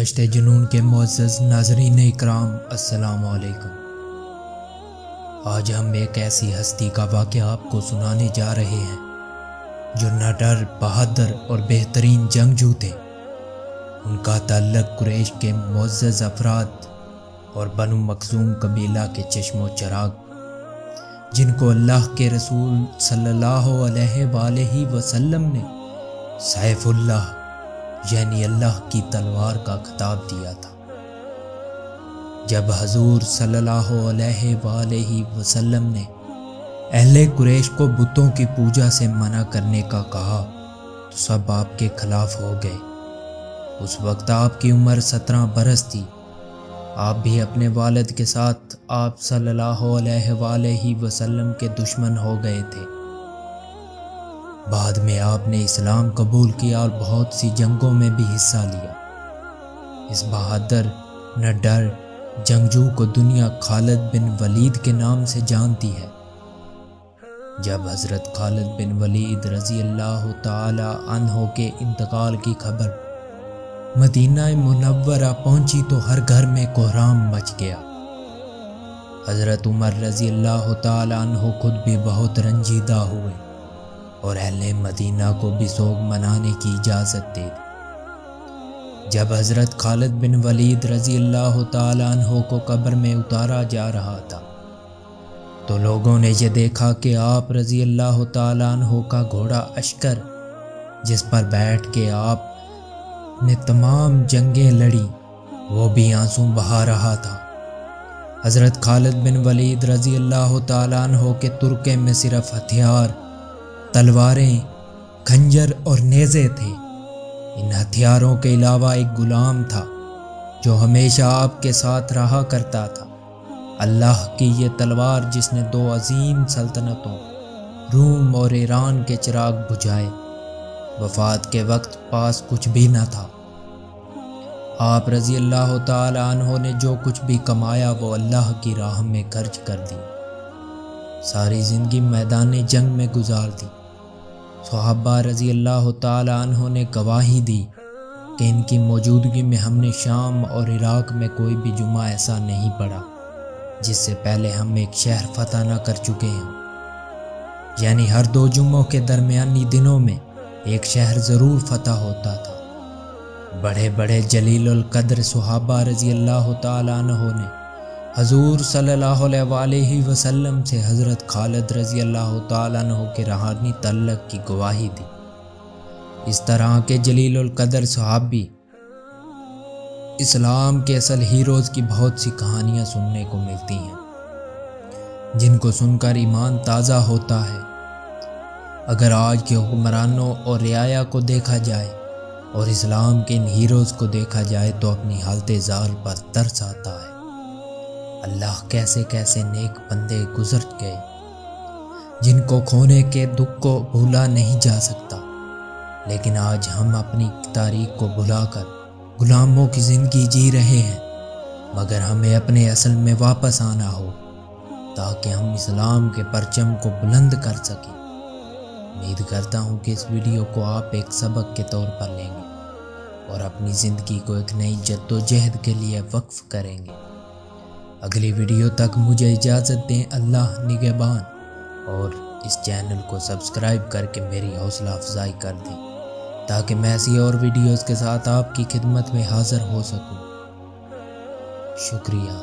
دشت جنون کے معزز ناظرین اکرام، السلام علیکم۔ آج ہم ایک ایسی ہستی کا واقعہ آپ کو سنانے جا رہے ہیں جو نڈر، بہادر اور بہترین جنگجو تھے۔ ان کا تعلق قریش کے معزز افراد اور بنو مخزوم قبیلہ کے چشم و چراغ، جن کو اللہ کے رسول صلی اللہ علیہ وآلہ وسلم نے سیف اللہ یعنی اللہ کی تلوار کا خطاب دیا تھا۔ جب حضور صلی اللہ علیہ وآلہ وسلم نے اہل قریش کو بتوں کی پوجا سے منع کرنے کا کہا تو سب آپ کے خلاف ہو گئے۔ اس وقت آپ کی عمر 17 برس تھی۔ آپ بھی اپنے والد کے ساتھ آپ صلی اللہ علیہ وآلہ وسلم کے دشمن ہو گئے تھے۔ بعد میں آپ نے اسلام قبول کیا اور بہت سی جنگوں میں بھی حصہ لیا۔ اس بہادر نڈر جنگجو کو دنیا خالد بن ولید کے نام سے جانتی ہے۔ جب حضرت خالد بن ولید رضی اللہ تعالی عنہ کے انتقال کی خبر مدینہ منورہ پہنچی تو ہر گھر میں کوہرام مچ گیا۔ حضرت عمر رضی اللہ تعالی عنہ خود بھی بہت رنجیدہ ہوئے اور اہل مدینہ کو بھی سوگ منانے کی اجازت دے دی۔ جب حضرت خالد بن ولید رضی اللہ تعالی عنہ کو قبر میں اتارا جا رہا تھا تو لوگوں نے یہ دیکھا کہ آپ رضی اللہ تعالی عنہ کا گھوڑا اشکر، جس پر بیٹھ کے آپ نے تمام جنگیں لڑی، وہ بھی آنسو بہا رہا تھا۔ حضرت خالد بن ولید رضی اللہ تعالی عنہ کے ترکے میں صرف ہتھیار، تلواریں، خنجر اور نیزے تھے۔ ان ہتھیاروں کے علاوہ ایک غلام تھا جو ہمیشہ آپ کے ساتھ رہا کرتا تھا۔ اللہ کی یہ تلوار جس نے 2 عظیم سلطنتوں روم اور ایران کے چراغ بجھائے۔ وفات کے وقت پاس کچھ بھی نہ تھا۔ آپ رضی اللہ تعالی عنہ نے جو کچھ بھی کمایا وہ اللہ کی راہ میں خرچ کر دی۔ ساری زندگی میدان جنگ میں گزار دی۔ صحابہ رضی اللہ تعالی عنہ نے گواہی دی کہ ان کی موجودگی میں ہم نے شام اور عراق میں کوئی بھی جمعہ ایسا نہیں پڑھا جس سے پہلے ہم ایک شہر فتح نہ کر چکے ہیں، یعنی ہر 2 جمعوں کے درمیانی دنوں میں ایک شہر ضرور فتح ہوتا تھا۔ بڑے بڑے جلیل القدر صحابہ رضی اللہ تعالی عنہ نے حضور صلی اللہ علیہ وآلہ وسلم سے حضرت خالد رضی اللہ تعالی عنہ کے روحانی تعلق کی گواہی دی۔ اس طرح کے جلیل القدر صحابی اسلام کے اصل ہیروز کی بہت سی کہانیاں سننے کو ملتی ہیں، جن کو سن کر ایمان تازہ ہوتا ہے۔ اگر آج کے حکمرانوں اور رعایا کو دیکھا جائے اور اسلام کے ان ہیروز کو دیکھا جائے تو اپنی حالت زال پر ترس آتا ہے۔ اللہ کیسے کیسے نیک بندے گزر گئے جن کو کھونے کے دکھ کو بھولا نہیں جا سکتا، لیکن آج ہم اپنی تاریخ کو بھلا کر غلاموں کی زندگی جی رہے ہیں۔ مگر ہمیں اپنے اصل میں واپس آنا ہو تاکہ ہم اسلام کے پرچم کو بلند کر سکیں۔ امید کرتا ہوں کہ اس ویڈیو کو آپ ایک سبق کے طور پر لیں گے اور اپنی زندگی کو ایک نئی جد و جہد کے لیے وقف کریں گے۔ اگلی ویڈیو تک مجھے اجازت دیں۔ اللہ نگہبان، اور اس چینل کو سبسکرائب کر کے میری حوصلہ افزائی کر دیں تاکہ میں ایسی اور ویڈیوز کے ساتھ آپ کی خدمت میں حاضر ہو سکوں۔ شکریہ۔